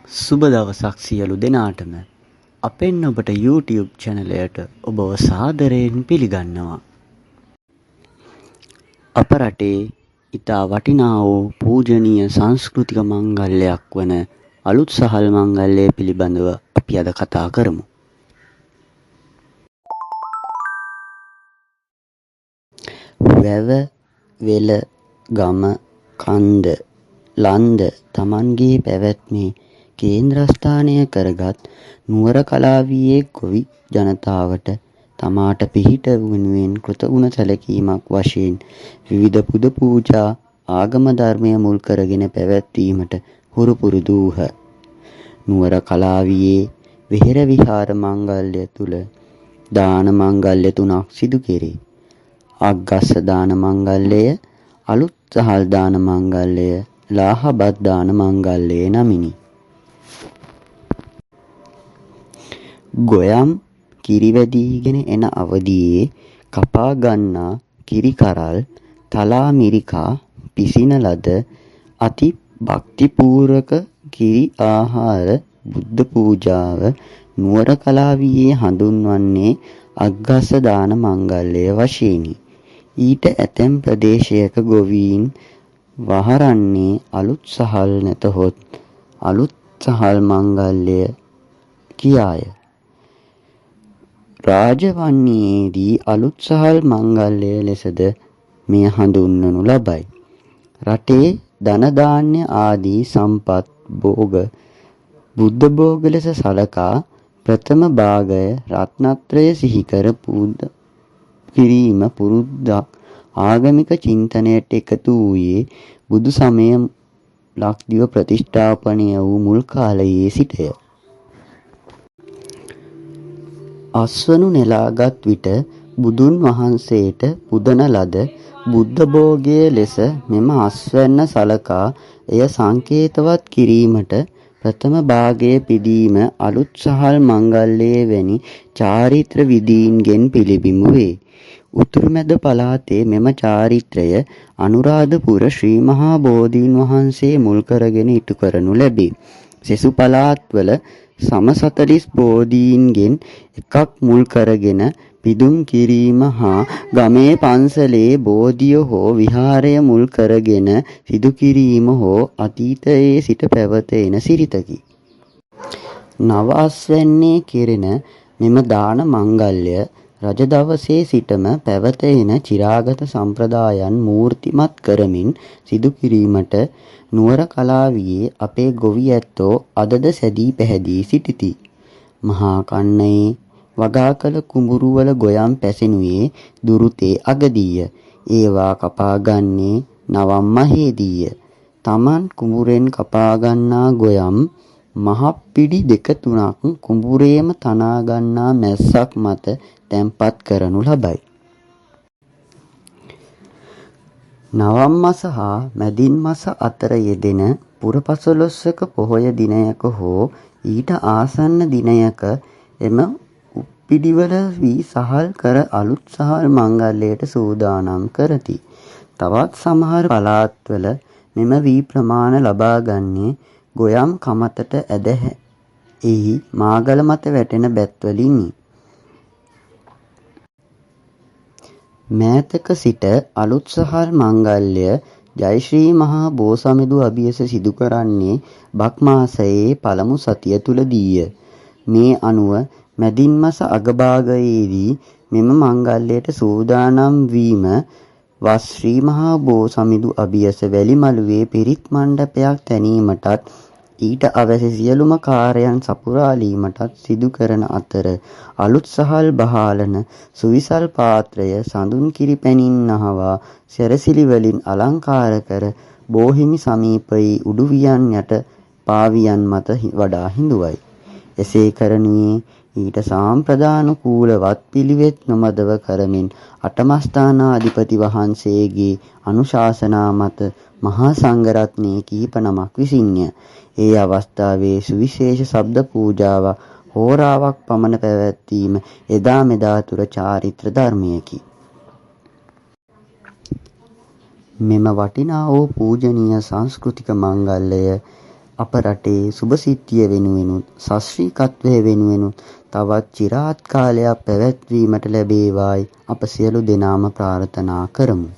සුබ දවසක් සියලු දෙනාටම අපෙන් ඔබට YouTube channelයට ඔබව සාදරයෙන් පිළිගන්නවා. අප රටේ ඉතා වටිනා වූ පූජනීය සංස්කෘතික මංගල්‍යයක් වන අලුත් සහල් මංගල්‍යය පිළිබඳව අපි අද කතා කරමු. වැව, වෙල, ගම, කන්ද, ලන්ද තමන්ගේ පැවැත්මේ කේන්ද්‍රස්ථානය කරගත් නුවර කලාවියේ ගොවි ජනතාවට තමාට පිහිට වෙනුවෙන් කෘතගුණ සැලකීමක් වශයෙන් විවිධ පුද පූජා ආගම ධර්මය මුල් කරගෙන පැවැත්වීමට හුරු පුරුදු වූහ. නුවර කලාවියේ විහෙර විහාර මංගල්‍ය තුල දාන මංගල්‍ය 3ක් සිදු කෙරේ. අග්ගස්ස දාන මංගල්‍යය, අලුත් සහල් දාන මංගල්‍යය, ලාහබත් දාන මංගල්‍යය නමිනි. ගොයම් කිරි වැදීගෙන එන අවදියේ කපා ගන්නා කිරි කරල්, තලා මිරිකා පිසින ලද අති භක්තිපූර්වක කිරි ආහාර බුද්ධ පූජාව නුවර කලාවියේ හඳුන්වන්නේ අග්ගස්ස දාන මංගල්‍යය වශයෙනි. ඊට ඇතැම් ප්‍රදේශයක ගොවීන් වහරන්නේ අලුත් සහල් නැතහොත් අලුත් සහල් මංගල්‍ය කියාය. රාජවන්නයේදී අලුත් සහල් මංගල්‍ය ලෙසද මෙය හඳුන්වනු ලබයි. රටේ ධන ධාන්‍ය ආදී සම්පත් භෝග බුද්ධ භෝග ලෙස සලකා ප්‍රථම භාගය රත්නත්‍රය සිහිකර පූජා කිරීම පුරුද්දක් ආගමික චින්තනයට එකතු වූයේ බුදු සමය ලක්දිව ප්‍රතිෂ්ඨාපනය වූ මුල් කාලයේ සිටය. අස්වනු නෙලාගත් විට බුදුන් වහන්සේට පුදන ලද බුද්ධ භෝගය ලෙස මෙම අස්වැන්න සලකා එය සංකේතවත් කිරීමට ප්‍රථම භාගයේ පිදීම අලුත් සහල් මංගල්‍යයේ වැනි චාරිත්‍ර විධීන්ගෙන් පිළිබිඹු වේ. උතුරුමැද පළාතේ මෙම චාරිත්‍රය අනුරාධපුර ශ්‍රී මහා බෝධීන් වහන්සේ මුල් කරගෙන ඉටු කරනු ලැබේ. සෙසු පළාත්වල සම 40 බෝධීන්ගෙන් එකක් මුල් කරගෙන පිදුම් කිරීම හා ගමේ පන්සලේ බෝධිය හෝ විහාරය මුල් කරගෙන සිදු කිරීම හෝ අතීතයේ සිට පැවත එන සිරිතකි. නව අස්වැන්නේ කෙරෙන මෙම දාන මංගල්‍ය රජ දවසේ සිටම පැවත එන චිරාගත සම්ප්‍රදායන් මූර්තිමත් කරමින් සිදු කිරීමට නුවර කලාවියේ අපේ ගොවි ඇත්තෝ අදද සැදී පැහැදී සිටිති. මහා කන්නයේ වගා කළ කුඹුරුවල ගොයම් පැසෙනුයේ දුරුතේ අගදීය. ඒවා කපා ගන්නේ නවම් මහේදීය. තමන් කුඹුරෙන් කපා ගන්නා ගොයම් මහ පිඩි 2-3ක් කුඹුරේම තනා ගන්නා මැස්සක් මත තැන්පත් කරනු ලබයි. නවම් මස හා මැදින් මස අතර යෙදෙන පුරපසළොස්වක පොහොය දිනයක හෝ ඊට ආසන්න දිනයක එම උප්පිඩිවල වී සහල් කර අලුත් සහල් මංගල්‍යයට සූදානම් කරති. තවත් සමහර පළාත්වල මෙම වී ප්‍රමාණ ලබා ගන්නේ ගොයම් කමතට ඇද එහි මාගල මත වැටෙන බැත්වලිනි. මෑතක සිට අලුත් සහල් මංගල්‍ය ජයශ්‍රී මහා බෝසමිඳු අභියස සිදු කරන්නේ බක් මාසයේ පළමු සතිය තුලදීය. මේ අනුව මැදින් මස අගභාගයේදී මෙම මංගල්‍යයට සූදානම් වීම වස් ශ්‍රී මහා බෝසමිඳු අභියස වැලිමළුවේ පිරිත් මණ්ඩපයක් තැනීමටත් ඊට අවැසි සියලුම කාර්යයන් සපුරාලීමටත් සිදු කරන අතර අලුත් සහල් බහාලන සුවිසල් පාත්‍රය සඳුන් කිරි පැනින් නහවා සැරසිලි වලින් අලංකාර කර බෝහිමි සමීපයේ උඩුවියන් යට පාවියන් මත වඩා හිඳුවයි. එසේ කරනුයේ ඊට සාම්ප්‍රදානුකූලවත් පිළිවෙත් නොමදව කරමින් අටමස්ථානාධිපති වහන්සේගේ අනුශාසනා මත මහා සංඝරත්නයේ කීප නමක් විසින්ය. ඒ අවස්ථාවේ සුවිශේෂ ශබ්ද පූජාවක් හෝරාවක් පමණ පැවැත්වීම එදා මෙදා තුර චාරිත්‍ර ධර්මයකි. මෙම වටිනා වූ පූජනීය සංස්කෘතික මංගල්‍යය අප රටේ සුභසිද්ධිය වෙනුවෙනුත් සශ්‍රීකත්වය වෙනුවෙනුත් තවත් চিරාත් කාලයක් පැවැත්වීමට ලැබේවායි අප සියලු දෙනාම ප්‍රාර්ථනා කරමු.